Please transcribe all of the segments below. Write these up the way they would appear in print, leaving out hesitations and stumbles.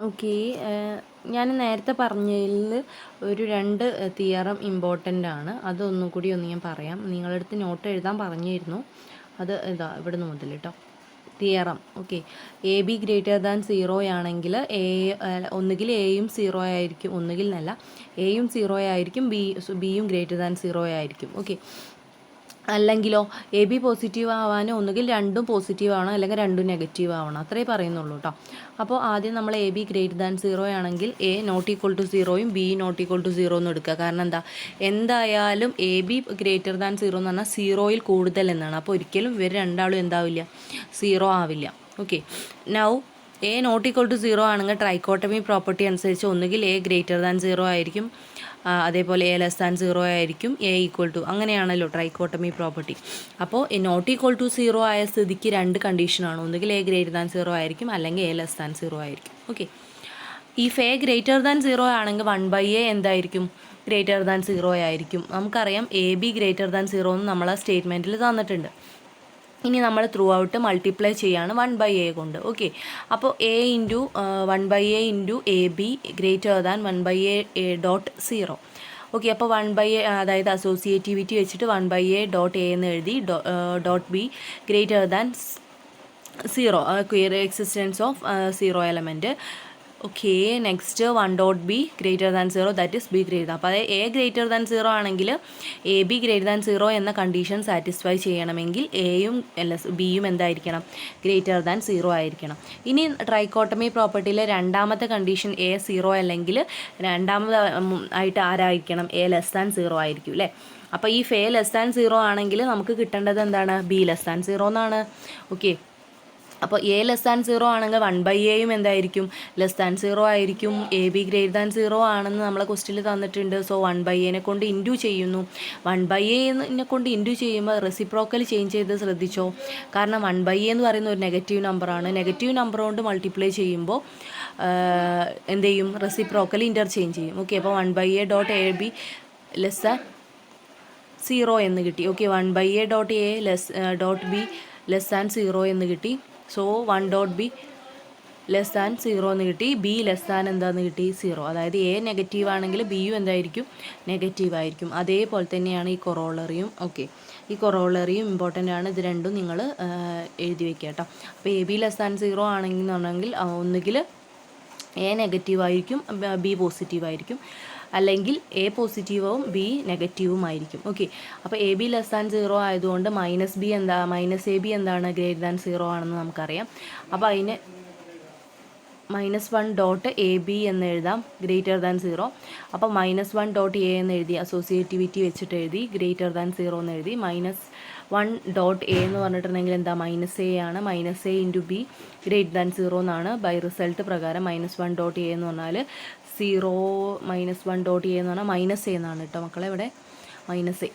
Okay. ഞാൻ നേരത്തെ പറഞ്ഞതിൽ ഒരു 2 തിയറം ഇമ്പോർട്ടൻ്റ് ആണ്. അതൊന്നും കൂടി ഞാൻ പറയാം. നിങ്ങളുടെ അടുത്ത് നോട്ട് എഴുതാൻ പറഞ്ഞിരുന്നു. അത് ഇതാ ഇവിടുന്ന് മുതൽ കേട്ടോ. Theorem okay. A b greater than 0 ആണെങ്കിൽ ഒന്നുകിൽ എയും 0 ആയിരിക്കും, ഒന്നുകിൽ എന്നല്ല, എയും 0 ആയിരിക്കും, ബിയും ഗ്രേറ്റർ ദാൻ 0 ആയിരിക്കും. ഓക്കെ. അല്ലെങ്കിലോ എ ബി പോസിറ്റീവ് ആവാൻ ഒന്നുകിൽ രണ്ടും പോസിറ്റീവ് ആവണം, അല്ലെങ്കിൽ രണ്ടും നെഗറ്റീവ് ആവണം. അത്രേ പറയുന്നുള്ളൂ കേട്ടോ. അപ്പോൾ ആദ്യം നമ്മൾ എ ബി ഗ്രേറ്റർ ദാൻ 0 ആണെങ്കിൽ എ നോട്ട് ഈക്വൽ ടു 0യും ബി നോട്ട് ഈക്വൽ ടു 0 എന്ന് എടുക്കുക. കാരണം എന്തായാലും എ ബി ഗ്രേറ്റർ ദാൻ 0 എന്ന് പറഞ്ഞാൽ 0യിൽ കൂടുതൽ എന്നാണ്. അപ്പോൾ ഒരിക്കലും ഇവർ രണ്ടാളും എന്താവില്ല, 0 ആവില്ല. Okay. Now a not equal to 0 ആണെങ്കിൽ ട്രൈക്കോട്ടമി പ്രോപ്പർട്ടി അനുസരിച്ച് ഒന്നുകിൽ എ ഗ്രേറ്റർ ദാൻ 0 ആയിരിക്കും, അതേപോലെ എ ലെസ് ദാൻ 0 ആയിരിക്കും, എ ഈക്വൽ ടു, അങ്ങനെയാണല്ലോ ട്രൈക്കോട്ടമി പ്രോപ്പർട്ടി. അപ്പോൾ നോട്ട് ഈക്വൽ ടു 0 ആയ സ്ഥിതിക്ക് 2 കണ്ടീഷനാണ്. ഒന്നുകിൽ എ ഗ്രേറ്റർ ദാൻ 0 ആയിരിക്കും, അല്ലെങ്കിൽ എ ലെസ് ദാൻ 0 ആയിരിക്കും. Okay. If A greater than 0 ആണെങ്കിൽ 1/a എന്തായിരിക്കും, ഗ്രേറ്റർ ദാൻ 0 ആയിരിക്കും. നമുക്കറിയാം എ ബി ഗ്രേറ്റർ ദാൻ 0 എന്ന് നമ്മളെ സ്റ്റേറ്റ്മെൻറ്റിൽ തന്നിട്ടുണ്ട്. ഇനി നമ്മൾ ത്രൂ ഔട്ട് മൾട്ടിപ്ലൈ ചെയ്യാണ് 1/a കൊണ്ട്. ഓക്കെ. അപ്പോൾ A into 1/a into A b greater than 1/a dot 0. Okay. അപ്പോൾ 1/a, അതായത് അസോസിയേറ്റിവിറ്റി വെച്ചിട്ട് 1/a ഡോട്ട് എ എന്ന് എഴുതി, dot B greater than 0, queer existence of 0 element. Okay. Next 1 dot B greater than 0, that is be greater. അപ്പോൾ അതായത് A greater than 0 ആണെങ്കിൽ A b greater than 0 എന്ന condition satisfy ചെയ്യണമെങ്കിൽ എയും ബിയും എന്തായിരിക്കണം, ഗ്രേറ്റർ ദാൻ 0 ആയിരിക്കണം. ഇനി ട്രൈക്കോട്ടമി പ്രോപ്പർട്ടിയിലെ രണ്ടാമത്തെ കണ്ടീഷൻ എ 0 അല്ലെങ്കിൽ രണ്ടാമത് ആയിട്ട് ആരായിരിക്കണം, എ ലെസ് ദാൻ 0 ആയിരിക്കും അല്ലേ. അപ്പോൾ ഈ എ ലെസ് ദാൻ 0 ആണെങ്കിൽ നമുക്ക് കിട്ടേണ്ടത് എന്താണ്, ബി ലെസ് ദാൻ 0 എന്നാണ്. ഓക്കെ. അപ്പോൾ എ ലെസ് ദാൻ 0 ആണെങ്കിൽ 1/aയും എന്തായിരിക്കും, ലെസ് ദാൻ 0 ആയിരിക്കും. എ ബി ഗ്രേറ്റർ ദാൻ 0 ആണെന്ന് നമ്മളെ ക്വസ്റ്റിൽ തന്നിട്ടുണ്ട്. സോ 1/aനെ കൊണ്ട് ഇൻറ്റു ചെയ്യുന്നു. 1/aനെ കൊണ്ട് ഇൻറ്റു ചെയ്യുമ്പോൾ റെസിപ്രോക്കൽ ചേഞ്ച് ചെയ്ത് ശ്രദ്ധിച്ചോ. കാരണം 1/a എന്ന് പറയുന്ന ഒരു നെഗറ്റീവ് നമ്പറാണ്. നെഗറ്റീവ് നമ്പർ കൊണ്ട് മൾട്ടിപ്ലൈ ചെയ്യുമ്പോൾ എന്ത് ചെയ്യും, റെസിപ്രോക്കൽ ഇൻ്റർചേഞ്ച് ചെയ്യും. ഓക്കെ. അപ്പോൾ 1/a dot A B less than 0 എന്ന് കിട്ടി. Okay. 1/a dot A dot B less than 0 എന്ന് കിട്ടി. So 1 dot B less than 0 എന്ന് കിട്ടി. ബി ലെസ് ദാൻ എന്താന്ന് കിട്ടി, 0. അതായത് എ നെഗറ്റീവ് ആണെങ്കിൽ ബിയും എന്തായിരിക്കും, നെഗറ്റീവ് ആയിരിക്കും. അതേപോലെ തന്നെയാണ് ഈ കൊറോളറിയും. ഓക്കെ. ഈ കൊറോളറിയും ഇമ്പോർട്ടൻ്റ് ആണ്. ഇത് രണ്ടും നിങ്ങൾ എഴുതി വെക്കുക കേട്ടോ. അപ്പോൾ എ ബി ലെസ് ദാൻ 0 ആണെങ്കിൽ ഒന്നുകിൽ എ നെഗറ്റീവ് ആയിരിക്കും, ബി പോസിറ്റീവ് ആയിരിക്കും, അല്ലെങ്കിൽ എ പോസിറ്റീവും ബി നെഗറ്റീവും ആയിരിക്കും. ഓക്കെ. അപ്പോൾ എ ബി ലെസ് ദാൻ 0 ആയതുകൊണ്ട് മൈനസ് എ ബി എന്താണ്, ഗ്രേറ്റർ ദാൻ 0 ആണെന്ന് നമുക്കറിയാം. അപ്പോൾ അതിന് -1 ഡോട്ട് എ ബി എന്ന് എഴുതാം, ഗ്രേറ്റർ ദാൻ 0. അപ്പോൾ -1 ഡോട്ട് എ എന്ന് എഴുതി, അസോസിയേറ്റിവിറ്റി വെച്ചിട്ട് എഴുതി, ഗ്രേറ്റർ ദാൻ 0 എന്ന് എഴുതി. -1 ഡോട്ട് എ എന്ന് പറഞ്ഞിട്ടുണ്ടെങ്കിൽ എന്താ, -a ആണ്. -a into B greater than 0 എന്നാണ് ബൈ റിസൾട്ട് പ്രകാരം. -1 ഡോട്ട് എ എന്ന് പറഞ്ഞാൽ 0, -1 ഡോട്ട് എ എന്ന് പറഞ്ഞാൽ -a എന്നാണ് കേട്ടോ മക്കളെ. ഇവിടെ -a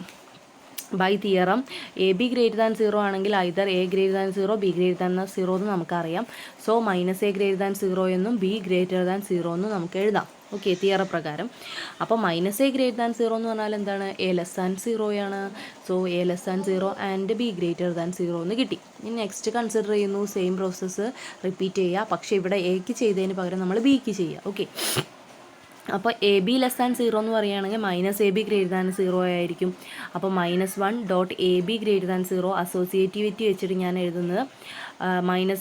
by theorem a b greater than 0 ആണെങ്കിൽ either a greater than 0, b greater than 0 എന്ന് നമുക്കറിയാം. സോ -a ഗ്രേറ്റർ ദാൻ 0 എന്നും ബി ഗ്രേറ്റർ ദാൻ 0 എന്നും നമുക്ക് എഴുതാം. ഓക്കെ. തിയറ പ്രകാരം. അപ്പോൾ -a ഗ്രേറ്റർ ദാൻ 0 എന്ന് പറഞ്ഞാൽ എന്താണ്, എ ലെസ് ദാൻ 0 ആണ്. So A less than 0 and B greater than 0 എന്ന് കിട്ടി. ഇനി നെക്സ്റ്റ് കൺസിഡർ ചെയ്യുന്നു, സെയിം പ്രോസസ്സ് റിപ്പീറ്റ് ചെയ്യുക. പക്ഷേ ഇവിടെ എക്ക് ചെയ്തതിന് പകരം നമ്മൾ ബിക്ക് ചെയ്യുക. ഓക്കെ. അപ്പോൾ എ ബി ലെസ് ദാൻ 0 എന്ന് പറയുകയാണെങ്കിൽ -a b ഗ്രേറ്റർ ദാൻ 0 ആയിരിക്കും. അപ്പോൾ -1 dot A b greater than 0 associativity വെച്ചിട്ട് ഞാൻ എഴുതുന്നത് -1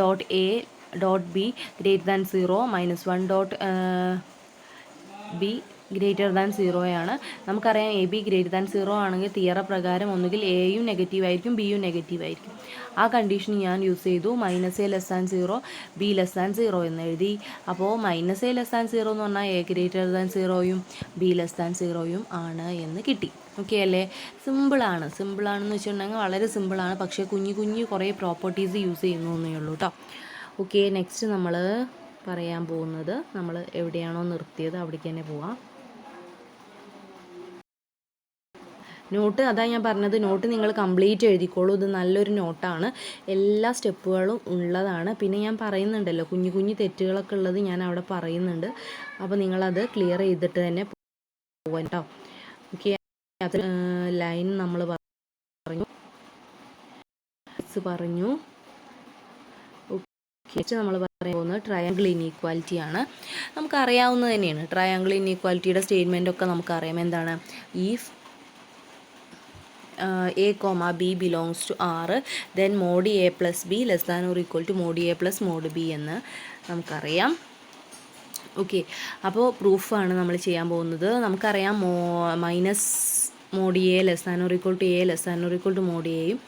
dot A dot B greater than 0, -1 dot B greater than 0 ആണ്. നമുക്കറിയാം എ ബി ഗ്രേറ്റർ ദാൻ 0 ആണെങ്കിൽ തിയറ പ്രകാരം ഒന്നുകിൽ എയും നെഗറ്റീവ് ആയിരിക്കും, ബിയും നെഗറ്റീവ് ആയിരിക്കും. ആ കണ്ടീഷൻ ഞാൻ യൂസ് ചെയ്തു. -a less than 0, B less than 0 എന്ന് എഴുതി. അപ്പോൾ -a ലെസ് ദാൻ 0 എന്ന് പറഞ്ഞാൽ എ ഗ്രേറ്റർ ദാൻ 0യും ബി ലെസ് ദാൻ 0യും ആണ് എന്ന് കിട്ടി. ഓക്കെ അല്ലേ. സിമ്പിളാണെന്ന് വെച്ചിട്ടുണ്ടെങ്കിൽ വളരെ സിമ്പിളാണ്. പക്ഷേ കുഞ്ഞു കുറേ പ്രോപ്പർട്ടീസ് യൂസ് ചെയ്യുന്നു എന്നേ ഉള്ളൂ കേട്ടോ. ഓക്കെ. നെക്സ്റ്റ് നമ്മൾ പറയാൻ പോകുന്നത്, നമ്മൾ എവിടെയാണോ നിർത്തിയത് അവിടേക്ക് തന്നെ പോവാം. നോട്ട് അതാ ഞാൻ പറഞ്ഞത്, നോട്ട് നിങ്ങൾ കംപ്ലീറ്റ് എഴുതിക്കോളൂ. ഇത് നല്ലൊരു നോട്ടാണ്, എല്ലാ സ്റ്റെപ്പുകളും ഉള്ളതാണ്. പിന്നെ ഞാൻ പറയുന്നുണ്ടല്ലോ കുഞ്ഞു തെറ്റുകളൊക്കെ ഉള്ളത് ഞാൻ അവിടെ പറയുന്നുണ്ട്. അപ്പോൾ നിങ്ങളത് ക്ലിയർ ചെയ്തിട്ട് തന്നെ പോകാം കേട്ടോ. ഓക്കെ. അത് ലൈൻ നമ്മൾ പറഞ്ഞു. ഓക്കെ, നമ്മൾ പറയാൻ പോകുന്നത് ട്രയാങ്കിൾ ഇനീക്വാലിറ്റിയാണ്. നമുക്കറിയാവുന്നത് തന്നെയാണ് ട്രയാങ്കിൾ ഇനീക്വാലിറ്റിയുടെ സ്റ്റേറ്റ്മെൻ്റ് ഒക്കെ നമുക്കറിയാം. എന്താണ്? If a comma b belongs to R, then mod a plus b less than or equal to mod a plus mod b എന്ന് നമുക്കറിയാം. ഓക്കെ, അപ്പോൾ പ്രൂഫാണ് നമ്മൾ ചെയ്യാൻ പോകുന്നത്. നമുക്കറിയാം minus mod A less than or equal to A less than or equal to mod എയും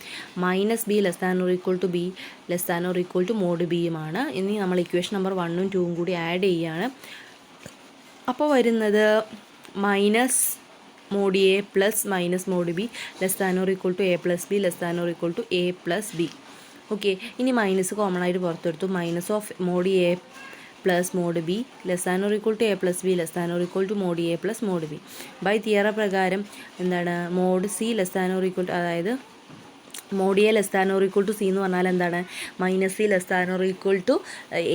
minus b less than or equal to b less than or equal to mod ബിയുമാണ്. ഇനി നമ്മൾ ഇക്വേഷൻ നമ്പർ 1ഉം 2ഉം കൂടി add ചെയ്യുകയാണ്. അപ്പോൾ വരുന്നത് minus mod A plus minus mod B less than or equal to a plus B less than or equal to a plus b. Okay, ഇനി minus common ആയിട്ട് പുറത്തെടുത്തു. Minus of mod A plus mod B less than or equal to a plus B less than or equal to mod A plus mod b. By theorem പ്രകാരം എന്താണ്? Mod c less than or equal to, അതായത് mod A less than or equal to C എന്ന് പറഞ്ഞാൽ എന്താണ്? Minus C less than or equal to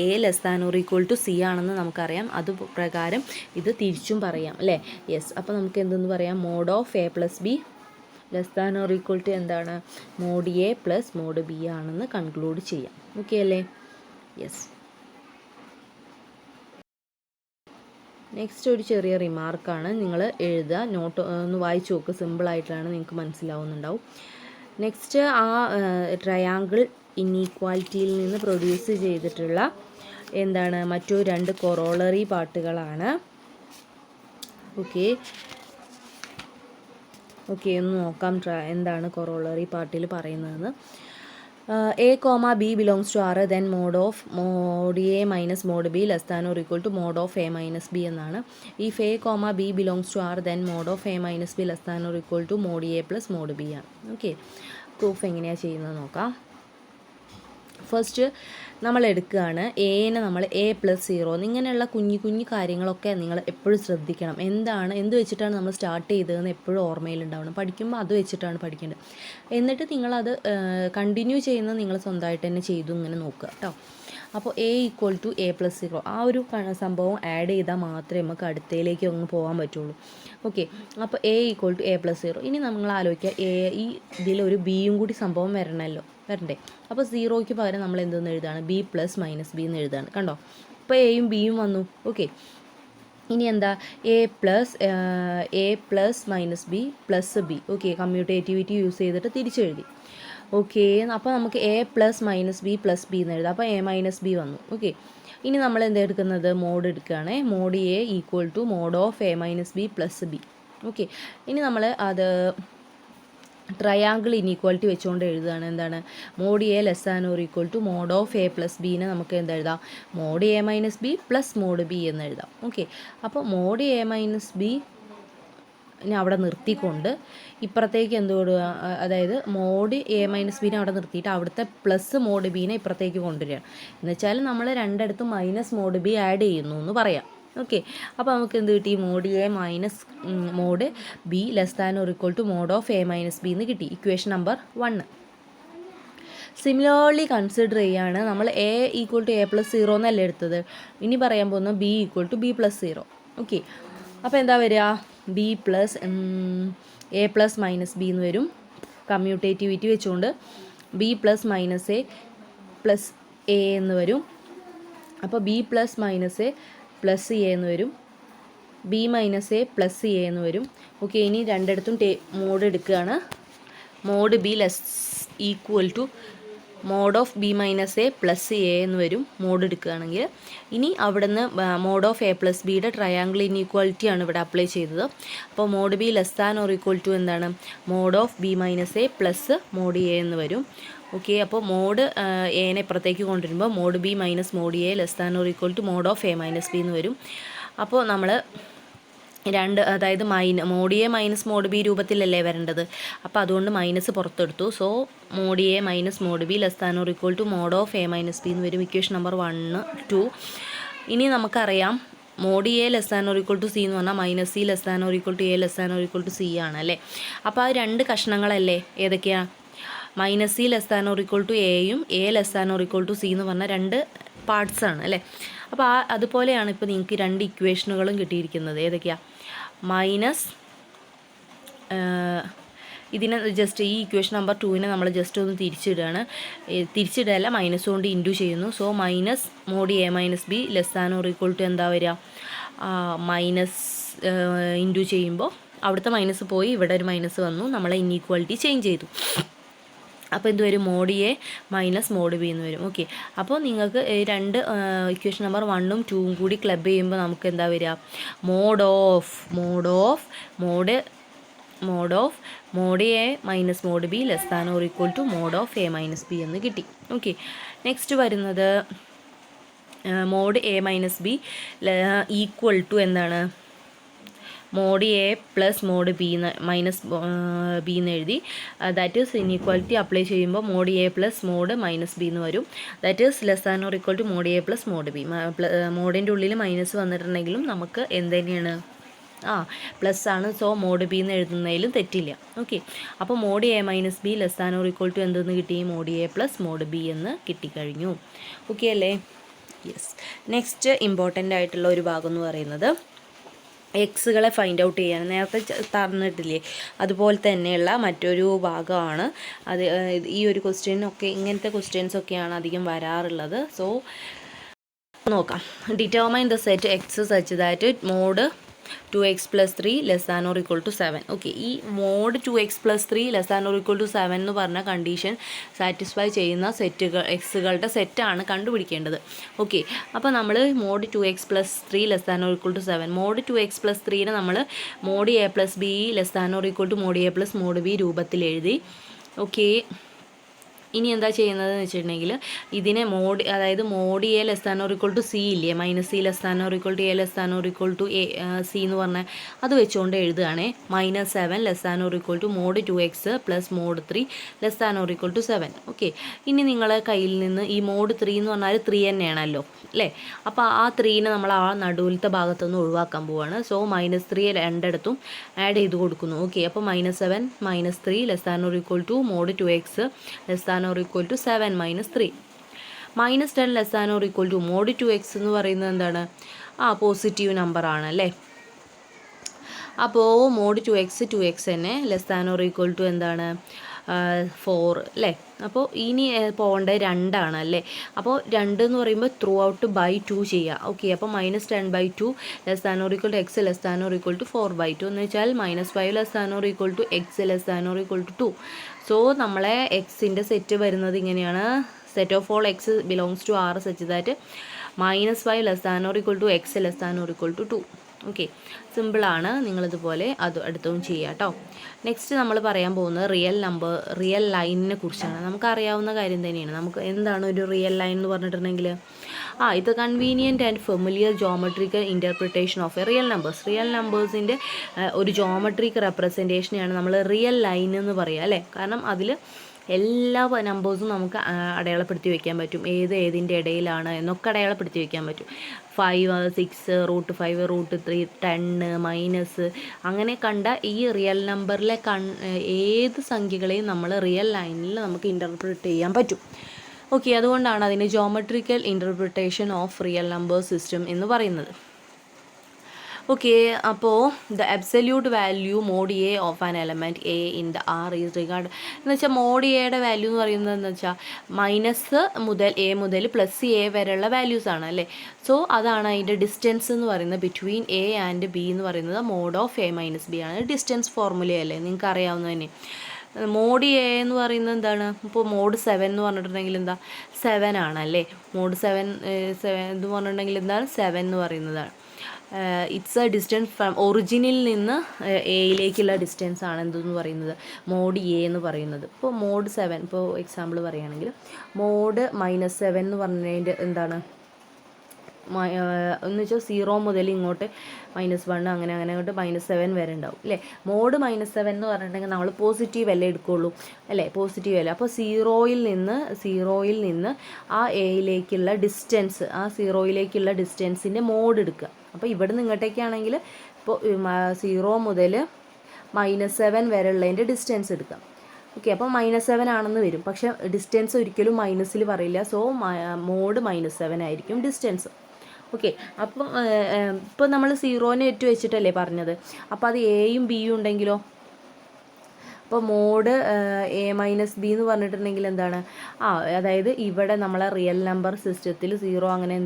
A less than or equal to c ആണെന്ന് നമുക്കറിയാം. അത് പ്രകാരം ഇത് തിരിച്ചും പറയാം അല്ലേ? യെസ്. അപ്പോൾ നമുക്ക് എന്തെന്ന് പറയാം? Mod of a plus B less than or equal to എന്താണ്? Mod A plus mod b ആണെന്ന് കൺക്ലൂഡ് ചെയ്യാം. ഓക്കെ അല്ലേ? യെസ്. നെക്സ്റ്റ് ഒരു ചെറിയ റിമാർക്കാണ്. നിങ്ങൾ എഴുതുക, നോട്ട് ഒന്ന് വായിച്ച് നോക്കുക. സിമ്പിളായിട്ടാണ്, നിങ്ങൾക്ക് മനസ്സിലാവുന്നുണ്ടാവും. നെക്സ്റ്റ് ആ ട്രയാങ്കിൾ ഇനീക്വാലിറ്റിയിൽ നിന്ന് പ്രൊഡ്യൂസ് ചെയ്തിട്ടുള്ള എന്താണ്? മറ്റു 2 കൊറോളറി പാർട്ടുകളാണ്. ഓക്കെ, ഒന്ന് നോക്കാം എന്താണ് കൊറോളറി പാർട്ടിൽ പറയുന്നതെന്ന്. a comma b belongs to R, then mod a minus mod b less than or equal to mod of a minus b എന്നാണ്. if a comma b belongs to R, then mod of a minus b less than or equal to mod a plus mod b ആണ്. Okay, proof എങ്ങനെയാണ് ചെയ്യുന്നത് നോക്കാം. First നമ്മൾ എടുക്കുകയാണ് എനെ നമ്മൾ A plus 0 ഇങ്ങനെയുള്ള കുഞ്ഞു കാര്യങ്ങളൊക്കെ നിങ്ങൾ എപ്പോഴും ശ്രദ്ധിക്കണം. എന്ത് വെച്ചിട്ടാണ് നമ്മൾ സ്റ്റാർട്ട് ചെയ്തതെന്ന് എപ്പോഴും ഓർമ്മയിലുണ്ടാവണം. പഠിക്കുമ്പോൾ അത് വെച്ചിട്ടാണ് പഠിക്കേണ്ടത്. എന്നിട്ട് നിങ്ങളത് കണ്ടിന്യൂ ചെയ്യുന്നത് നിങ്ങൾ സ്വന്തമായിട്ട് തന്നെ ചെയ്തു ഇങ്ങനെ നോക്കുക കേട്ടോ. അപ്പോൾ a equal to a plus 0 ആ ഒരു സംഭവം ആഡ് ചെയ്താൽ മാത്രമേ നമുക്ക് അടുത്തയിലേക്ക് ഒന്ന് പോകാൻ പറ്റുള്ളൂ. ഓക്കെ, അപ്പോൾ a equal to a plus 0. ഇനി നമ്മൾ ആലോചിക്കുക, ഈ ഇതിലൊരു ബിയും കൂടി സംഭവം വരണ്ടേ. അപ്പോൾ 0യ്ക്ക് പകരം നമ്മൾ എന്തെന്ന് എഴുതാണ്? ബി പ്ലസ് മൈനസ് ബി എന്ന് എഴുതാണ്. കണ്ടോ? ഇപ്പോൾ എയും ബിയും വന്നു. ഓക്കെ, ഇനി എന്താ? A plus minus b plus b. Okay, commutativity use ചെയ്തിട്ട് തിരിച്ചെഴുതി. ഓക്കെ, അപ്പോൾ നമുക്ക് a plus minus b plus b എന്ന് എഴുതാം. അപ്പോൾ എ മൈനസ് ബി വന്നു. ഓക്കെ, ഇനി നമ്മൾ എന്താ എടുക്കുന്നത്? മോഡ് എടുക്കുകയാണ്. Mod a equal to mod of A minus b plus b. Okay, ഇനി നമ്മൾ അത് ട്രയാങ്കിൾ ഇനീക്വാലിറ്റി വെച്ചുകൊണ്ട് എഴുതുകയാണ്. എന്താണ്? Mod A less than or equal to mod of a plus ബീനെ നമുക്ക് എന്താ എഴുതാം? Mod A minus b plus mod b എന്ന് എഴുതാം. ഓക്കെ, അപ്പോൾ മോഡ് എ മൈനസ് ബി അവിടെ നിർത്തിക്കൊണ്ട് ഇപ്പുറത്തേക്ക് എന്ത് കൊടുക്കുക? അതായത് മോഡ് എ മൈനസ് ബീനെ അവിടെ നിർത്തിയിട്ട് അവിടുത്തെ പ്ലസ് മോഡ് ബീനെ ഇപ്പുറത്തേക്ക് കൊണ്ടുവരികയാണ്. എന്നുവെച്ചാൽ നമ്മൾ രണ്ടിടത്തും മൈനസ് മോഡ് ബി ആഡ് ചെയ്യുന്നു എന്ന് പറയാം. ഓക്കെ, അപ്പോൾ നമുക്ക് എന്ത് കിട്ടി? Mod A minus mod B less than or equal to mod of A minus B എന്ന് കിട്ടി. Equation number 1. സിമിലർലി കൺസിഡർ ചെയ്യുകയാണ്. നമ്മൾ a equal to a plus 0 എന്നല്ല എടുത്തത്. ഇനി പറയാൻ പോകുന്നത് b equal to b plus 0. Okay, അപ്പോൾ എന്താ വരിക? B plus a plus minus B എന്ന് വരും. കമ്മ്യൂട്ടേറ്റിവിറ്റി വെച്ചുകൊണ്ട് b plus minus a plus a എന്ന് വരും. അപ്പോൾ b plus minus a plus a എന്ന് വരും. B minus a plus a എന്ന് വരും. ഓക്കെ, ഇനി രണ്ടിടത്തും മോഡ് എടുക്കുകയാണ്. Mod B less equal to mod of b minus a plus a എന്ന് വരും മോഡ് എടുക്കുകയാണെങ്കിൽ. ഇനി അവിടെ നിന്ന് മോഡ് ഓഫ് എ പ്ലസ് ബിയുടെ ട്രയാങ്കിൾ ഇനീക്വാലിറ്റിയാണ് ഇവിടെ അപ്ലൈ ചെയ്തത്. അപ്പോൾ mod B less than or equal to എന്താണ്? Mod of b minus a plus mod a എന്ന് വരും. ഓക്കെ, അപ്പോൾ മോഡ് എനെ ഇപ്പുറത്തേക്ക് കൊണ്ടുവരുമ്പോൾ mod B minus mod A less than or equal to mod of A minus B എന്ന് വരും. അപ്പോൾ നമ്മൾ അതായത് mod A minus mod B രൂപത്തിലല്ലേ വരേണ്ടത്. അപ്പോൾ അതുകൊണ്ട് മൈനസ് പുറത്തെടുത്തു. So mod A minus mod B less than or equal to mod of A minus B എന്ന് വരും. Equation number 1, 2. ഇനി നമുക്കറിയാം mod A less than or equal to C എന്ന് പറഞ്ഞാൽ minus C less than or equal to A less than or equal to C ആണ് അല്ലേ. അപ്പോൾ ആ 2 കഷ്ണങ്ങളല്ലേ? ഏതൊക്കെയാണ്? Minus C less than or equal to എയും A less than or equal to C എന്ന് പറഞ്ഞാൽ 2 പാർട്സാണ് അല്ലേ. അപ്പോൾ അതുപോലെയാണ് ഇപ്പോൾ നിങ്ങൾക്ക് 2 ഇക്വേഷനുകളും കിട്ടിയിരിക്കുന്നത്. ഏതൊക്കെയാണ്? മൈനസ് ഇതിനെ ജസ്റ്റ് ഈ ഇക്വേഷൻ നമ്പർ 2 നമ്മൾ ജസ്റ്റ് ഒന്ന് തിരിച്ചിടുകയാണ്. തിരിച്ചിടുകയല്ല, മൈനസ് കൊണ്ട് ഇൻറ്റു ചെയ്യുന്നു. So minus mod A minus b less than or equal to എന്താ വരിക, മൈനസ് ഇൻറ്റു ചെയ്യുമ്പോൾ അവിടുത്തെ മൈനസ് പോയി ഇവിടെ ഒരു മൈനസ് വന്നു, നമ്മളെ ഇൻഈക്വാലിറ്റി ചേഞ്ച് ചെയ്തു. അപ്പോൾ എന്ത് വരും, mod A minus mod b എന്ന് വരും. ഓക്കെ, അപ്പോൾ നിങ്ങൾക്ക് രണ്ട് ഇക്വേഷൻ നമ്പർ 1ഉം 2ഉം കൂടി ക്ലബ് ചെയ്യുമ്പോൾ നമുക്ക് എന്താ വരിക, mod A minus mod B less than or equal to mod of A minus B എന്ന് കിട്ടി. ഓക്കെ, നെക്സ്റ്റ് വരുന്നത് mod A minus B equal to എന്താണ്, mod A plus mod B minus B എന്ന് എഴുതി. ദാറ്റ് ഈസ് ഇൻഈക്വാലിറ്റി അപ്ലൈ ചെയ്യുമ്പോൾ mod A plus mod minus B എന്ന് വരും. That is less than or equal to mod A plus mod B. മോഡിൻ്റെ ഉള്ളിൽ minus വന്നിട്ടുണ്ടെങ്കിലും നമുക്ക് എന്ത് തന്നെയാണ്, പ്ലസ് ആണ്. സോ മോഡ് ബി എന്ന് എഴുതുന്നതിലും തെറ്റില്ല. ഓക്കെ, അപ്പോൾ mod A minus b less than or equal to എന്തെന്ന് കിട്ടി, mod A plus mod b എന്ന് കിട്ടിക്കഴിഞ്ഞു. ഓക്കെ അല്ലേ? യെസ്. നെക്സ്റ്റ് ഇമ്പോർട്ടൻ്റ് ആയിട്ടുള്ള ഒരു ഭാഗം എന്ന് പറയുന്നത് എക്സുകളെ ഫൈൻഡ് ഔട്ട് ചെയ്യാൻ നേരത്തെ തന്നിട്ടില്ലേ, അതുപോലെ തന്നെയുള്ള മറ്റൊരു ഭാഗമാണ് അത്. ഈ ഒരു ക്വസ്റ്റ്യനൊക്കെ ഇങ്ങനത്തെ ക്വസ്റ്റ്യൻസൊക്കെയാണ് അധികം വരാറുള്ളത്. സോ നോക്കാം. Determine the set X such that mod 2x plus 3 less than or equal to 7. Okay, ഈ mod 2x plus 3 less than or equal to 7 എന്ന് പറഞ്ഞ കണ്ടീഷൻ സാറ്റിസ്ഫൈ ചെയ്യുന്ന എക്സുകളുടെ സെറ്റാണ് കണ്ടുപിടിക്കേണ്ടത്. ഓക്കെ, അപ്പോൾ നമ്മൾ mod 2x plus 3 less than or equal to 7, mod 2x plus 3നെ നമ്മൾ mod A plus B less than or equal to mod A plus mod B രൂപത്തിൽ എഴുതി. ഓക്കെ, ഇനി എന്താ ചെയ്യുന്നതെന്ന് വെച്ചിട്ടുണ്ടെങ്കിൽ ഇതിനെ അതായത് mod A less than or equal to C ഇല്ലേ, minus C less than or equal to A less than or equal to A C എന്ന് പറഞ്ഞാൽ അത് വെച്ചുകൊണ്ട് എഴുതുകയാണേ. -7 less than or equal to mod 2x plus mod 3 less than or equal to 7. Okay, ഇനി നിങ്ങളെ കയ്യിൽ നിന്ന് ഈ മോഡ് 3 എന്ന് പറഞ്ഞാൽ 3 തന്നെയാണല്ലോ അല്ലേ. അപ്പോൾ ആ 3നെ നമ്മൾ ആ നടുവിലത്തെ ഭാഗത്തുനിന്ന് ഒഴിവാക്കാൻ പോവുകയാണ്. സോ -3 രണ്ടിടത്തും ആഡ് ചെയ്ത് കൊടുക്കുന്നു. ഓക്കെ, അപ്പോൾ -7 -3 less than or equal to mod 2x less than or equal to 7 - 3. -10 less than or equal to mod 2x എന്ന് പറയുന്നത് എന്താണ്, പോസിറ്റീവ് നമ്പർ ആണ് അല്ലേ. അപ്പോൾ മോഡ് 2x തന്നെ less than or equal to എന്താണ്, 4 അല്ലേ. അപ്പോൾ ഇനി പോകേണ്ടത് 2 ആണ് അല്ലേ. അപ്പോൾ 2 എന്ന് പറയുമ്പോൾ ത്രൂ ഔട്ട് ബൈ 2 ചെയ്യുക. ഓക്കെ, അപ്പോൾ -10/2 less than or equal to x less than or equal to 4/2 എന്ന് വെച്ചാൽ -5 less than or equal to x less than or equal to 2. So നമ്മളെ എക്സിൻ്റെ സെറ്റ് വരുന്നത് ഇങ്ങനെയാണ്. Set of all x belongs to R such that -5 less than or equal to x less than or equal to 2. Okay, സിമ്പിളാണ്. നിങ്ങളിതുപോലെ അത് അടുത്തും ചെയ്യാം കേട്ടോ. നെക്സ്റ്റ് നമ്മൾ പറയാൻ പോകുന്നത് റിയൽ ലൈനിനെ കുറിച്ചാണ്. നമുക്കറിയാവുന്ന കാര്യം തന്നെയാണ്. നമുക്ക് എന്താണ് ഒരു റിയൽ ലൈൻ എന്ന് പറഞ്ഞിട്ടുണ്ടെങ്കിൽ, ഇത് convenient and familiar geometrical interpretation of a real നമ്പേഴ്സിൻ്റെ ഒരു ജോമെട്രിക് റെപ്രസെൻറ്റേഷനെയാണ് നമ്മൾ റിയൽ ലൈൻ എന്ന് പറയുക അല്ലേ. കാരണം അതിൽ എല്ലാ നമ്പേഴ്സും നമുക്ക് അടയാളപ്പെടുത്തി വയ്ക്കാൻ പറ്റും. ഏതിൻ്റെ ഇടയിലാണ് എന്നൊക്കെ അടയാളപ്പെടുത്തി വയ്ക്കാൻ പറ്റും. 5, 6, √5, √3, 10 മൈനസ് അങ്ങനെ കണ്ട ഈ റിയൽ നമ്പറിലെ ഏത് സംഖ്യകളെയും നമ്മൾ റിയൽ ലൈനിൽ നമുക്ക് ഇൻ്റർപ്രിറ്റ് ചെയ്യാൻ പറ്റും. ഓക്കെ, അതുകൊണ്ടാണ് അതിന് geometrical interpretation of real number system എന്ന് പറയുന്നത്. ഓക്കെ, അപ്പോൾ the absolute value mod a of an element a in the R is regard എന്ന് വെച്ചാൽ മോഡ് എയുടെ വാല്യൂ എന്ന് പറയുന്നത് എന്ന് വെച്ചാൽ മൈനസ് മുതൽ എ മുതൽ പ്ലസ് എ വരെയുള്ള വാല്യൂസ് ആണ് അല്ലേ. സോ അതാണ് അതിൻ്റെ ഡിസ്റ്റൻസ് എന്ന് പറയുന്നത് ബിറ്റ്വീൻ എ ആൻഡ് ബി എന്ന് പറയുന്നത് mod of A minus b ആണ്. ഡിസ്റ്റൻസ് ഫോർമുലയല്ലേ, നിങ്ങൾക്ക് അറിയാവുന്നത് തന്നെ. മോഡ് എ എന്ന് പറയുന്നത് എന്താണ്, ഇപ്പോൾ മോഡ് 7 എന്ന് പറഞ്ഞിട്ടുണ്ടെങ്കിൽ എന്താ 7 ആണല്ലേ. മോഡ് 7 എന്ന് പറഞ്ഞിട്ടുണ്ടെങ്കിൽ എന്താണ് 7 എന്ന് പറയുന്നതാണ്. ഇറ്റ്സ് എ ഡിസ്റ്റൻസ് ഫ്രം ഒറിജിനിൽ നിന്ന് എയിലേക്കുള്ള ഡിസ്റ്റൻസ് ആണ് എന്തെന്ന് പറയുന്നത് മോഡ് എ എന്ന് പറയുന്നത്. ഇപ്പോൾ മോഡ് 7 ഇപ്പോൾ എക്സാമ്പിൾ പറയുകയാണെങ്കിൽ മോഡ് -7 എന്ന് പറഞ്ഞതിൻ്റെ എന്താണ് എന്ന് വെച്ചാൽ 0 മുതൽ ഇങ്ങോട്ട് -1 അങ്ങനെ അങ്ങോട്ട് -7 വരെ ഉണ്ടാവും അല്ലേ. മോഡ് -7 എന്ന് പറഞ്ഞിട്ടുണ്ടെങ്കിൽ നമ്മൾ പോസിറ്റീവ് അല്ലേ എടുക്കുകയുള്ളൂ അല്ലേ, പോസിറ്റീവ് അല്ലേ. അപ്പോൾ സീറോയിൽ നിന്ന് ആ എയിലേക്കുള്ള ഡിസ്റ്റൻസ്, ആ സീറോയിലേക്കുള്ള ഡിസ്റ്റൻസിൻ്റെ മോഡ് എടുക്കുക. അപ്പോൾ ഇവിടെ നിന്ന് ഇങ്ങോട്ടേക്കാണെങ്കിൽ ഇപ്പോൾ 0 മുതൽ -7 വരെ ഉള്ളതിൻ്റെ ഡിസ്റ്റൻസ് എടുക്കാം. ഓക്കെ, അപ്പോൾ -7 ആണെന്ന് വരും, പക്ഷേ ഡിസ്റ്റൻസ് ഒരിക്കലും മൈനസിൽ പറയില്ല. സോ മോഡ് -7 ആയിരിക്കും ഡിസ്റ്റൻസ്. ഓക്കെ, അപ്പം ഇപ്പോൾ നമ്മൾ 0നെ 8 വെച്ചിട്ടല്ലേ പറഞ്ഞത്. അപ്പോൾ അത് എയും ബിയും ഉണ്ടെങ്കിലോ, അപ്പോൾ മോഡ് A-B എന്ന് പറഞ്ഞിട്ടുണ്ടെങ്കിൽ എന്താണ്, അതായത് ഇവിടെ നമ്മളെ റിയൽ നമ്പർ സിസ്റ്റത്തിൽ 0 അങ്ങനെ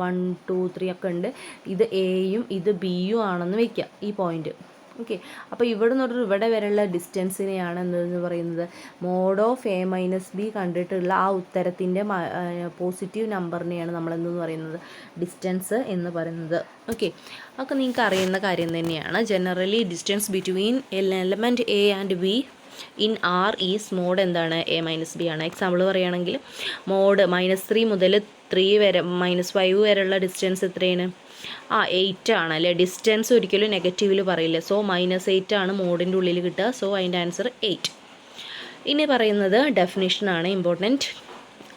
1 2 3 ഒക്കെ ഉണ്ട്. ഇത് എയും ഇത് ബിയും ആണെന്ന് വെക്കുക ഈ പോയിന്റ്. ഓക്കെ, അപ്പോൾ ഇവിടെ നിന്നൊരു ഇവിടെ വരെയുള്ള ഡിസ്റ്റൻസിനെയാണ് എന്തെന്ന് പറയുന്നത്, മോഡ് ഓഫ് A-B കണ്ടിട്ടുള്ള ആ ഉത്തരത്തിൻ്റെ പോസിറ്റീവ് നമ്പറിനെയാണ് നമ്മളെന്തെന്ന് പറയുന്നത്, ഡിസ്റ്റൻസ് എന്ന് പറയുന്നത്. ഓക്കെ, അതൊക്കെ നിങ്ങൾക്ക് അറിയുന്ന കാര്യം തന്നെയാണ്. Generally distance between element a and b in R is mod എന്താണ്, A-B ആണ്. എക്സാമ്പിൾ പറയുകയാണെങ്കിൽ മോഡ് -3 മുതൽ 3 വരെ -5 വരെയുള്ള ഡിസ്റ്റൻസ് എത്രയാണ്, 8 ആണ് അല്ലേ. ഡിസ്റ്റൻസ് ഒരിക്കലും നെഗറ്റീവിൽ പറയില്ല. സോ -8 ആണ് മോഡിൻ്റെ ഉള്ളിൽ കിട്ടുക. സോ അതിൻ്റെ ആൻസർ 8. ഇനി പറയുന്നത് ഡെഫിനിഷനാണ് important.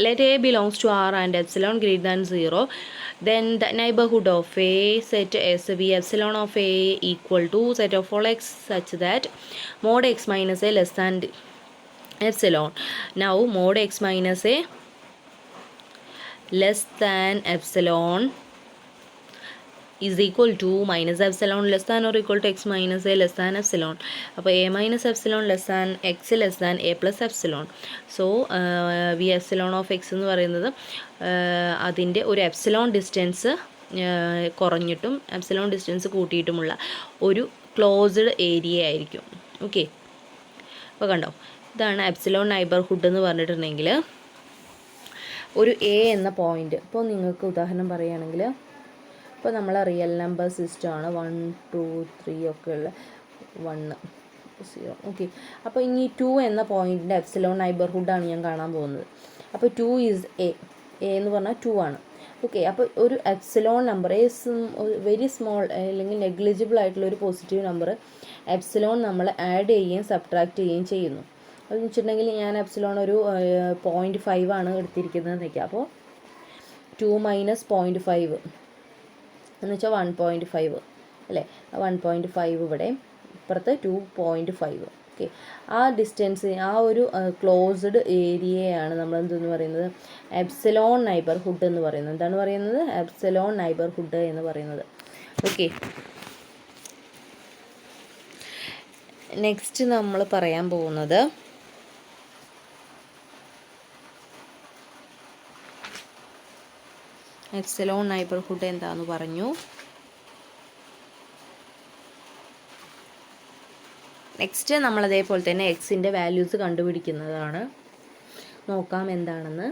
Let A belongs to R and epsilon greater than 0, then the neighborhood of A set S be epsilon of A equal to set of all x such that mod x minus A less than epsilon. Now mod x minus A less than epsilon is equal to minus epsilon less than or equal to x minus A less than epsilon. അപ്പോൾ A minus epsilon less than x less than A plus epsilon. So we epsilon of X എന്ന് പറയുന്നത് അതിൻ്റെ ഒരു epsilon distance കുറഞ്ഞിട്ടും epsilon distance കൂട്ടിയിട്ടുമുള്ള ഒരു closed area ആയിരിക്കും. Okay, അപ്പോൾ കണ്ടോ, ഇതാണ് എപ്സിലോൺ നൈബർഹുഡ് എന്ന് പറഞ്ഞിട്ടുണ്ടെങ്കിൽ ഒരു എ എന്ന പോയിൻ്റ്. ഇപ്പോൾ നിങ്ങൾക്ക് ഉദാഹരണം പറയുകയാണെങ്കിൽ, ഇപ്പോൾ നമ്മൾ റിയൽ നമ്പർ സിസ്റ്റമാണ് 1 2 3 ഒക്കെ ഉള്ള 1 0. ഓക്കെ, അപ്പോൾ ഇനി 2 എന്ന പോയിൻറ്റിൻ്റെ എപ്സിലോൺ നൈബർഹുഡാണ് ഞാൻ കാണാൻ പോകുന്നത്. അപ്പോൾ 2 ഈസ് എ എന്ന് പറഞ്ഞാൽ 2 ആണ്. ഓക്കെ, അപ്പോൾ ഒരു എപ്സിലോൺ നമ്പർ വെരി സ്മോൾ അല്ലെങ്കിൽ നെഗ്ലിജിബിൾ ആയിട്ടുള്ള ഒരു പോസിറ്റീവ് നമ്പർ എപ്സിലോൺ നമ്മൾ ആഡ് ചെയ്യുകയും സബ്ട്രാക്ട് ചെയ്യുകയും ചെയ്യുന്നു. അതെന്ന് വെച്ചിട്ടുണ്ടെങ്കിൽ ഞാൻ എപ്സിലോൺ ഒരു 0.5 ആണ് എടുത്തിരിക്കുന്നത് എന്നൊക്കെ. അപ്പോൾ 2 മൈനസ് 0.5 എന്ന് വെച്ചാൽ 1.5 അല്ലേ. 1.5 ഇവിടെ, ഇപ്പുറത്ത് 2.5. ഓക്കെ, ആ ഡിസ്റ്റൻസ്, ആ ഒരു ക്ലോസ്ഡ് ഏരിയയാണ് നമ്മൾ എന്തെന്ന് പറയുന്നത്, എപ്സിലോൺ നൈബർഹുഡ് എന്ന് പറയുന്നത്. എന്താണ് പറയുന്നത്, എപ്സിലോൺ നൈബർഹുഡ് എന്ന് പറയുന്നത്. ഓക്കെ, നെക്സ്റ്റ് നമ്മൾ പറയാൻ പോകുന്നത് എപ്സിലോൺ നൈബർഹുഡ് എന്താണെന്ന് പറഞ്ഞു. നെക്സ്റ്റ് നമ്മൾ അതേപോലെ തന്നെ എക്സിൻ്റെ വാല്യൂസ് കണ്ടുപിടിക്കുന്നതാണ്. നോക്കാം എന്താണെന്ന്.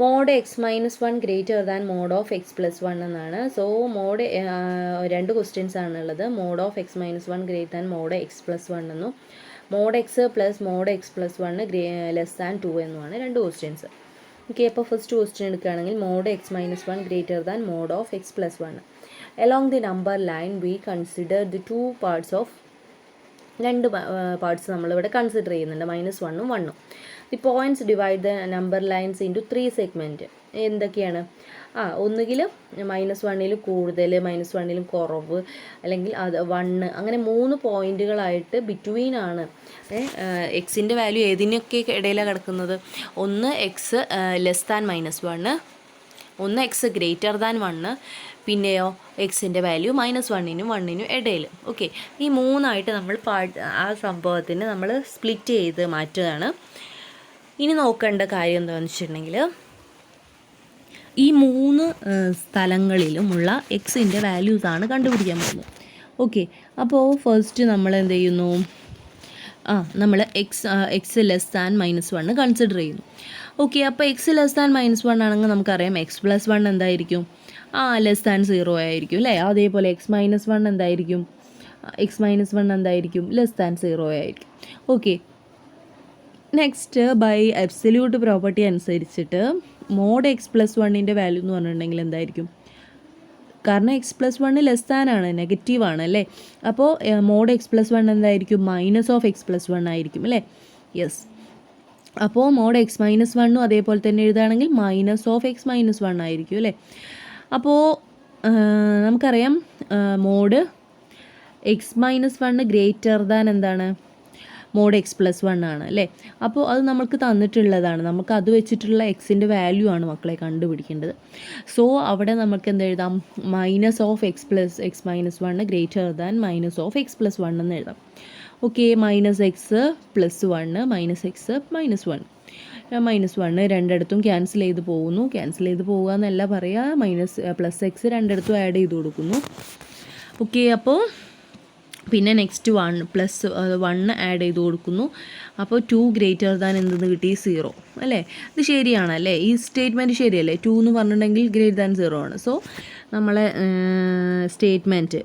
Mod x-1 greater than mod of x+1 എന്നാണ്. സോ മോഡ് 2 ക്വസ്റ്റ്യൻസ് ആണുള്ളത്. Mod of x-1 greater than mod x+1 എന്നും mod x plus mod x+1 less than 2 എന്നുമാണ് 2 ക്വസ്റ്റ്യൻസ്. ഓക്കെ, അപ്പോൾ ഫസ്റ്റ് ക്വസ്റ്റ്യൻ എടുക്കുകയാണെങ്കിൽ mod x-1 greater than mod of x+1. Along the number line we consider the 2 parts of, 2 parts നമ്മളിവിടെ consider ചെയ്യുന്നുണ്ട്, -1ഉം 1ഉം. The points divide the number lines into 3 segment. എന്തൊക്കെയാണ്, ഒന്നുകിൽ -1ൽ കൂടുതൽ, -1ലും കുറവ്, അല്ലെങ്കിൽ അത് 1, അങ്ങനെ 3 പോയിൻറ്റുകളായിട്ട് ബിറ്റ്വീൻ ആണ്. എക്സിൻ്റെ വാല്യൂ ഏതിനൊക്കെ ഇടയിലാണ് കിടക്കുന്നത്, ഒന്ന് എക്സ് ലെസ് ദാൻ -1, ഒന്ന് എക്സ് ഗ്രേറ്റർ ദാൻ 1, പിന്നെയോ എക്സിൻ്റെ വാല്യൂ -1നും 1നും ഇടയിൽ. ഓക്കെ, ഈ 3ആയിട്ട് നമ്മൾ ആ സംഭവത്തിന് നമ്മൾ സ്പ്ലിറ്റ് ചെയ്ത് മാറ്റുകയാണ്. ഇനി നോക്കേണ്ട കാര്യം എന്താണെന്ന് വെച്ചിട്ടുണ്ടെങ്കിൽ, ഈ 3 സ്ഥലങ്ങളിലുമുള്ള എക്സിൻ്റെ വാല്യൂസാണ് കണ്ടുപിടിക്കാൻ പോകുന്നത്. ഓക്കെ, അപ്പോൾ ഫസ്റ്റ് നമ്മൾ എന്ത് ചെയ്യുന്നു, നമ്മൾ എക്സ് ലെസ് ദാൻ -1 കൺസിഡർ ചെയ്യുന്നു. ഓക്കെ, അപ്പോൾ എക്സ് ലെസ് ദാൻ -1 ആണെങ്കിൽ നമുക്കറിയാം x+1 എന്തായിരിക്കും, ലെസ് ദാൻ 0 ആയിരിക്കും അല്ലേ. അതേപോലെ x-1 എന്തായിരിക്കും, x-1 എന്തായിരിക്കും, ലെസ് ദാൻ 0 ആയിരിക്കും. Okay, next by absolute property അനുസരിച്ചിട്ട് മോഡ് x+1ൻ്റെ വാല്യൂ എന്ന് പറഞ്ഞിട്ടുണ്ടെങ്കിൽ എന്തായിരിക്കും, കാരണം x+1 ലെസ് ദാൻ ആണ്, നെഗറ്റീവാണ് അല്ലേ. അപ്പോൾ മോഡ് x+1 എന്തായിരിക്കും, മൈനസ് ഓഫ് x+1 ആയിരിക്കും അല്ലേ. യെസ്, അപ്പോൾ മോഡ് x-1ഉം അതേപോലെ തന്നെ എഴുതുകയാണെങ്കിൽ മൈനസ് ഓഫ് x-1 ആയിരിക്കും അല്ലേ. അപ്പോൾ നമുക്കറിയാം മോഡ് x-1 ഗ്രേറ്റർ ദാൻ എന്താണ്, മോഡ് x+1 ആണ് അല്ലേ. അപ്പോൾ അത് നമുക്ക് തന്നിട്ടുള്ളതാണ്, നമുക്ക് അത് വെച്ചിട്ടുള്ള എക്സിൻ്റെ വാല്യൂ ആണ് മക്കളെ കണ്ടുപിടിക്കേണ്ടത്. സോ അവിടെ നമുക്ക് എന്ത് എഴുതാം, minus of x-1 greater than minus of x+1 എന്ന് എഴുതാം. ഓക്കെ, -(x+1) -(x)-1 -1 രണ്ടിടത്തും ക്യാൻസൽ ചെയ്ത് പോകുന്നു. ക്യാൻസൽ ചെയ്ത് പോകുക എന്നല്ല പറയുക, +x രണ്ടിടത്തും ആഡ് ചെയ്ത് കൊടുക്കുന്നു. ഓക്കെ, അപ്പോൾ പിന്നെ നെക്സ്റ്റ് 1 ആഡ് ചെയ്ത് കൊടുക്കുന്നു. അപ്പോൾ 2 > എന്തെന്ന് കിട്ടി? 0 അല്ലേ? ഇത് ശരിയാണല്ലേ? ഈ സ്റ്റേറ്റ്മെൻറ്റ് ശരിയല്ലേ? 2 എന്ന് പറഞ്ഞിട്ടുണ്ടെങ്കിൽ >0 ആണ്. സോ നമ്മളെ സ്റ്റേറ്റ്മെൻറ്റ്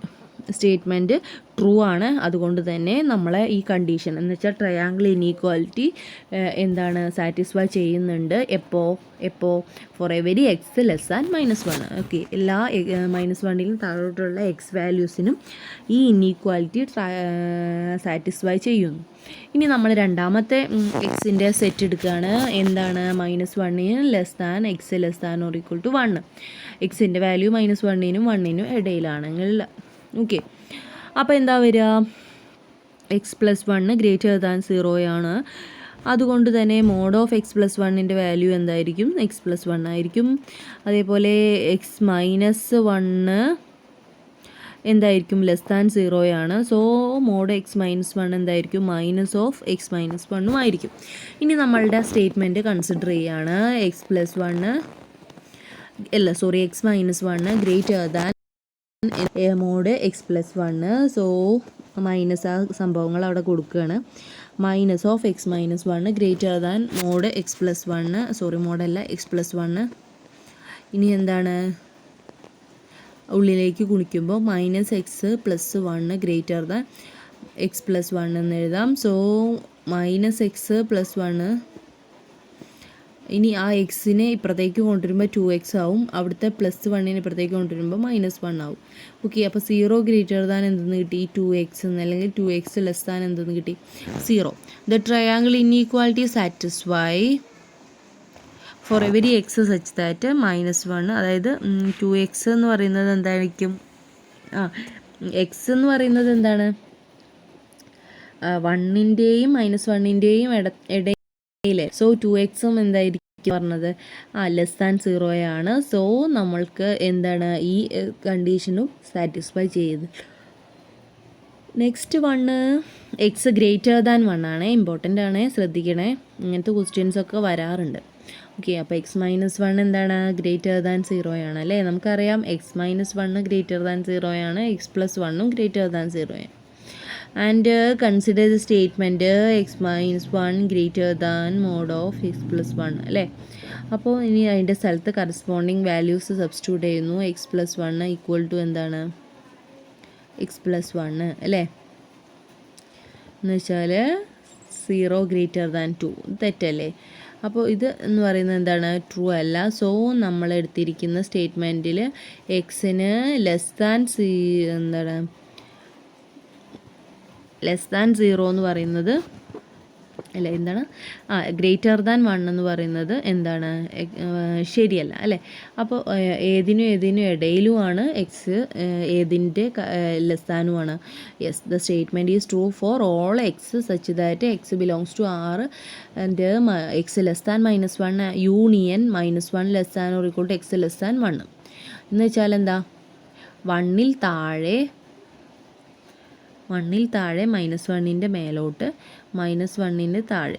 ട്രൂ ആണ്. അതുകൊണ്ട് തന്നെ നമ്മളെ ഈ കണ്ടീഷൻ എന്ന് വെച്ചാൽ ട്രയാങ്കിൾ ഇനീക്വാലിറ്റി എന്താണ് സാറ്റിസ്ഫൈ ചെയ്യുന്നുണ്ട്. എപ്പോൾ ഫോർ എവരി x <(-1). ഓക്കെ, എല്ലാ -1ലും താഴോട്ടുള്ള എക്സ് വാല്യൂസിനും ഈ ഇനീക്വാലിറ്റി സാറ്റിസ്ഫൈ ചെയ്യുന്നു. ഇനി നമ്മൾ രണ്ടാമത്തെ എക്സിൻ്റെ സെറ്റ് എടുക്കുകയാണ്. എന്താണ്? -1 x <(x) ≤ 1. എക്സിൻ്റെ വാല്യൂ -1നും 1നും ഇടയിലാണെങ്കിൽ. ഓക്കെ, അപ്പോൾ എന്താ വരിക? x+1 > 0 ആണ്. അതുകൊണ്ട് തന്നെ |x+1 ൻ്റെ വാല്യൂ എന്തായിരിക്കും? x+1 ആയിരിക്കും. അതേപോലെ x-1 എന്തായിരിക്കും? <(0) ആണ്. സോ |x-1 എന്തായിരിക്കും? -(x-1) ആയിരിക്കും. ഇനി നമ്മളുടെ സ്റ്റേറ്റ്മെൻറ്റ് കൺസിഡർ ചെയ്യുകയാണ്. x+1 x-1 > |x+1. So minus ആ സംഭവങ്ങൾ അവിടെ കൊടുക്കുകയാണ്. -(x-1 > x+1 x+1. ഇനി എന്താണ്? ഉള്ളിലേക്ക് ഗുണിക്കുമ്പോൾ -(x+1 > x+1 എന്ന് എഴുതാം. So -(x+1). ഇനി ആ എക്സിനെ ഇപ്പുറത്തേക്ക് കൊണ്ടുവരുമ്പോൾ 2x ആവും. അവിടുത്തെ +1 ഇപ്പുറത്തേക്ക് കൊണ്ടുവരുമ്പോൾ -1 ആവും. ഓക്കെ, അപ്പോൾ 0 > എന്തെന്ന് കിട്ടി? 2x എന്ന്, അല്ലെങ്കിൽ 2x () എന്തെന്ന് കിട്ടി? 0. The triangle inequality satisfy for every x such that -1, അതായത് 2x എന്ന് പറയുന്നത് എന്തായിരിക്കും? എക്സ് എന്ന് പറയുന്നത് എന്താണ്? 1ൻ്റെയും -1ൻ്റെയും ഇടയിലെ. സോ 2x എന്തായിരിക്കും പറഞ്ഞത്? <(0) ആണ്. സോ നമ്മൾക്ക് എന്താണ്? ഈ കണ്ടീഷനും സാറ്റിസ്ഫൈ ചെയ്ത്. നെക്സ്റ്റ് 1 x <(1) ആണ്. ഇമ്പോർട്ടൻ്റ് ആണ്, ശ്രദ്ധിക്കണേ. ഇങ്ങനത്തെ ക്വസ്റ്റ്യൻസൊക്കെ വരാറുണ്ട്. ഓക്കെ, അപ്പോൾ x-1 എന്താണ്? <(0) ആണ് അല്ലേ? നമുക്കറിയാം x-1 <(0) ആണ്. x+1 <(0) ആണ്. And consider the statement x-1 (mod x+1) അല്ലേ? അപ്പോൾ ഇനി അതിൻ്റെ സ്ഥലത്ത് കറസ്പോണ്ടിങ് വാല്യൂസ് സബ്സ്റ്റിറ്റ്യൂട്ട് ചെയ്യുന്നു. x+1 = എന്താണ്? x+1 അല്ലേ? എന്ന് വെച്ചാൽ 0 <(2). തെറ്റല്ലേ? അപ്പോൾ ഇത് എന്ന് പറയുന്നത് എന്താണ്? ട്രൂ അല്ല. സോ നമ്മൾ എടുത്തിരിക്കുന്ന സ്റ്റേറ്റ്മെൻറ്റിൽ എക്സിന് എന്താണ് <(0) എന്ന് പറയുന്നത് അല്ല, എന്താണ് <(1) എന്ന് പറയുന്നത് എന്താണ്? ശരിയല്ല അല്ലേ? അപ്പോൾ ഏതിനും ഇടയിലുമാണ് എക്സ്, ഏതിൻ്റെ ലെസ്സാനുമാണ്? Yes, the statement is true for all X such that x belongs to R and x <(-1) union -1 (or x <(1). എന്ന് വെച്ചാൽ എന്താ? 1ൽ താഴെ -1ൻ്റെ മേലോട്ട് -1ൻ്റെ താഴെ.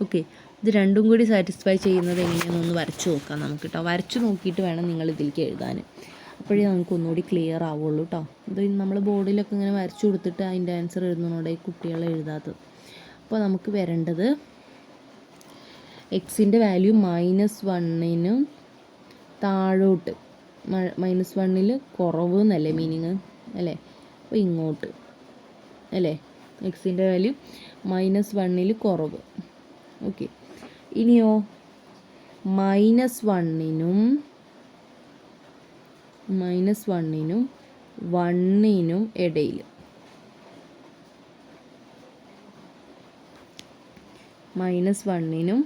ഓക്കെ, ഇത് രണ്ടും കൂടി സാറ്റിസ്ഫൈ ചെയ്യുന്നത് എങ്ങനെയാണെന്നൊന്ന് വരച്ച് നോക്കാം നമുക്ക് കേട്ടോ. വരച്ച് നോക്കിയിട്ട് വേണം നിങ്ങൾ ഇതിലേക്ക് എഴുതാൻ. അപ്പോഴേ നമുക്ക് ഒന്നുകൂടി ക്ലിയർ ആവുള്ളൂ കേട്ടോ. ഇത് നമ്മൾ ബോർഡിലൊക്കെ ഇങ്ങനെ വരച്ച് കൊടുത്തിട്ട് അതിൻ്റെ ആൻസർ എഴുതുന്നതോടെ കുട്ടികളെ എഴുതാത്തത്. അപ്പോൾ നമുക്ക് വരേണ്ടത് എക്സിൻ്റെ വാല്യൂ -1നും താഴോട്ട്, -1ൽ കുറവ് എന്നല്ലേ മീനിങ് അല്ലേ? അപ്പോൾ ഇങ്ങോട്ട് അല്ലേ? എക്സിൻ്റെ വാല്യൂ -1ൽ കുറവ്. ഓക്കെ, ഇനിയോ -1നും 1നും ഇടയിൽ. -1നും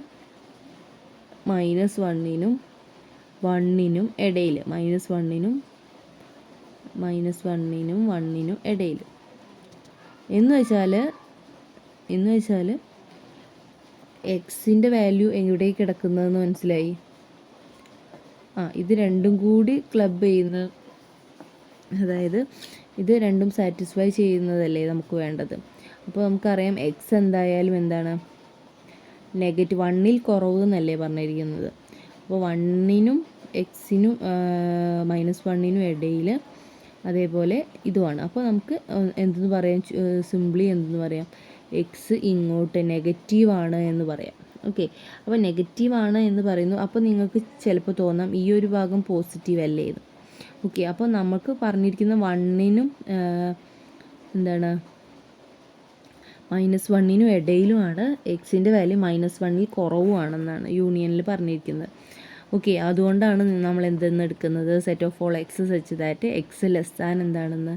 1നും ഇടയിൽ. -1നും 1നും ഇടയിൽ എന്ന് വെച്ചാൽ എക്സിൻ്റെ വാല്യൂ എവിടേക്ക് കിടക്കുന്നതെന്ന് മനസ്സിലായി? ഇത് രണ്ടും കൂടി ക്ലബ് ചെയ്യുന്ന, അതായത് ഇത് രണ്ടും സാറ്റിസ്ഫൈ ചെയ്യുന്നതല്ലേ നമുക്ക് വേണ്ടത്. അപ്പോൾ നമുക്കറിയാം എക്സ് എന്തായാലും എന്താണ് -1ൽ കുറവ് എന്നല്ലേ പറഞ്ഞിരിക്കുന്നത്. അപ്പോൾ 1നും എക്സിനും -1നും ഇടയിൽ, അതേപോലെ ഇതുമാണ്. അപ്പോൾ നമുക്ക് എന്തെന്ന് പറയാം, സിംപ്ലി എന്തെന്ന് പറയാം, എക്സ് ഇങ്ങോട്ട് നെഗറ്റീവാണ് എന്ന് പറയാം. ഓക്കെ, അപ്പോൾ നെഗറ്റീവാണ് എന്ന് പറയുന്നു. അപ്പോൾ നിങ്ങൾക്ക് ചിലപ്പോൾ തോന്നാം ഈ ഒരു ഭാഗം പോസിറ്റീവ് അല്ലേ എന്ന്. ഓക്കെ, അപ്പോൾ നമുക്ക് പറഞ്ഞിരിക്കുന്ന 1നും എന്താണ് -1നും ഇടയിലുമാണ്, എക്സിൻ്റെ വാല്യൂ -1ൽ കുറവുമാണെന്നാണ് യൂണിയനിൽ പറഞ്ഞിരിക്കുന്നത്. ഓക്കെ, അതുകൊണ്ടാണ് നമ്മൾ എന്തെന്ന് എടുക്കുന്നത്, set of all X such that X less than എന്താണെന്ന്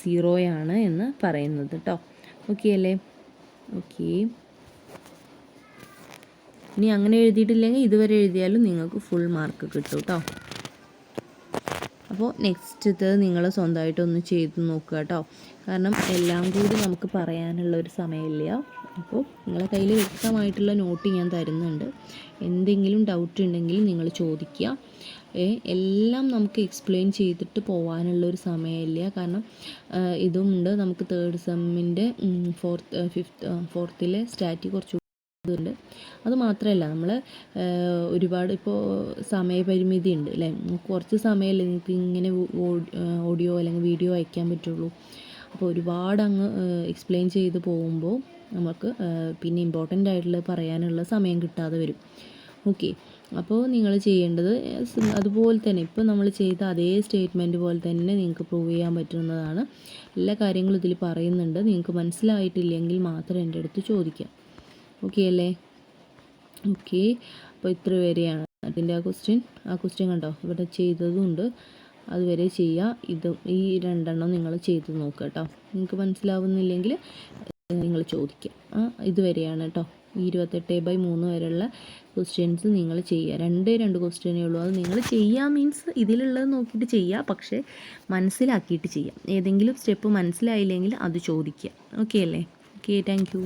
0 ആണ് എന്ന് പറയുന്നത് കേട്ടോ. ഓക്കെ അല്ലേ? ഓക്കെ, ഇനി അങ്ങനെ എഴുതിയിട്ടില്ലെങ്കിൽ ഇതുവരെ എഴുതിയാലും നിങ്ങൾക്ക് ഫുൾ മാർക്ക് കിട്ടും കേട്ടോ. അപ്പോൾ നെക്സ്റ്റ് നിങ്ങൾ സ്വന്തമായിട്ടൊന്ന് ചെയ്ത് നോക്കുക കേട്ടോ. കാരണം എല്ലാം കൂടി നമുക്ക് പറയാനുള്ള ഒരു സമയമില്ല. അപ്പോൾ നിങ്ങളെ കയ്യിൽ വ്യക്തമായിട്ടുള്ള നോട്ട് ഞാൻ തരുന്നുണ്ട്. എന്തെങ്കിലും ഡൗട്ട് ഉണ്ടെങ്കിൽ നിങ്ങൾ ചോദിക്കുക. എല്ലാം നമുക്ക് എക്സ്പ്ലെയിൻ ചെയ്തിട്ട് പോകാനുള്ളൊരു സമയമില്ല. കാരണം ഇതുമുണ്ട് നമുക്ക് തേർഡ് സെമ്മിൻ്റെ ഫോർത്തിലെ സ്റ്റാറ്റി കുറച്ച് ഉണ്ട്. അത് മാത്രമല്ല നമ്മൾ ഒരുപാട് ഇപ്പോൾ സമയപരിമിതി ഉണ്ട് അല്ലേ, കുറച്ച് സമയമല്ലേ നിങ്ങൾക്ക് ഇങ്ങനെ ഓഡിയോ അല്ലെങ്കിൽ വീഡിയോ അയക്കാൻ പറ്റുള്ളൂ. അപ്പോൾ ഒരുപാട് അങ്ങ് എക്സ്പ്ലെയിൻ ചെയ്ത് പോകുമ്പോൾ നമുക്ക് പിന്നെ ഇമ്പോർട്ടൻ്റ് ആയിട്ടുള്ള പറയാനുള്ള സമയം കിട്ടാതെ വരും. ഓക്കെ, അപ്പോൾ നിങ്ങൾ ചെയ്യേണ്ടത് അതുപോലെ തന്നെ ഇപ്പോൾ നമ്മൾ ചെയ്ത അതേ സ്റ്റേറ്റ്മെൻറ്റ് പോലെ തന്നെ നിങ്ങൾക്ക് പ്രൂവ് ചെയ്യാൻ പറ്റുന്നതാണ്. എല്ലാ കാര്യങ്ങളും ഇതിൽ പറയുന്നുണ്ട്. നിങ്ങൾക്ക് മനസ്സിലായിട്ടില്ലെങ്കിൽ മാത്രം എൻ്റെ അടുത്ത് ചോദിക്കാം. ഓക്കെ അല്ലേ? ഓക്കെ, അപ്പോൾ ഇത്ര വരെയാണ് അതിൻ്റെ ആ ക്വസ്റ്റ്യൻ കണ്ടോ, ഇവിടെ ചെയ്തതുണ്ട്, അതുവരെ ചെയ്യുക. ഈ 2 എണ്ണം നിങ്ങൾ ചെയ്ത് നോക്കുക കേട്ടോ. നിങ്ങൾക്ക് മനസ്സിലാവുന്നില്ലെങ്കിൽ നിങ്ങൾ ചോദിക്കുക. ഇതുവരെയാണ് കേട്ടോ. ഈ 28/3 വരെയുള്ള ക്വസ്റ്റ്യൻസ് നിങ്ങൾ ചെയ്യുക. 2 ക്വസ്റ്റ്യനേ ഉള്ളൂ. അത് നിങ്ങൾ ചെയ്യുക മീൻസ് ഇതിലുള്ളത് നോക്കിയിട്ട് ചെയ്യുക, പക്ഷേ മനസ്സിലാക്കിയിട്ട് ചെയ്യുക. ഏതെങ്കിലും സ്റ്റെപ്പ് മനസ്സിലായില്ലെങ്കിൽ അത് ചോദിക്കുക. ഓക്കെ അല്ലേ? Okay, thank you.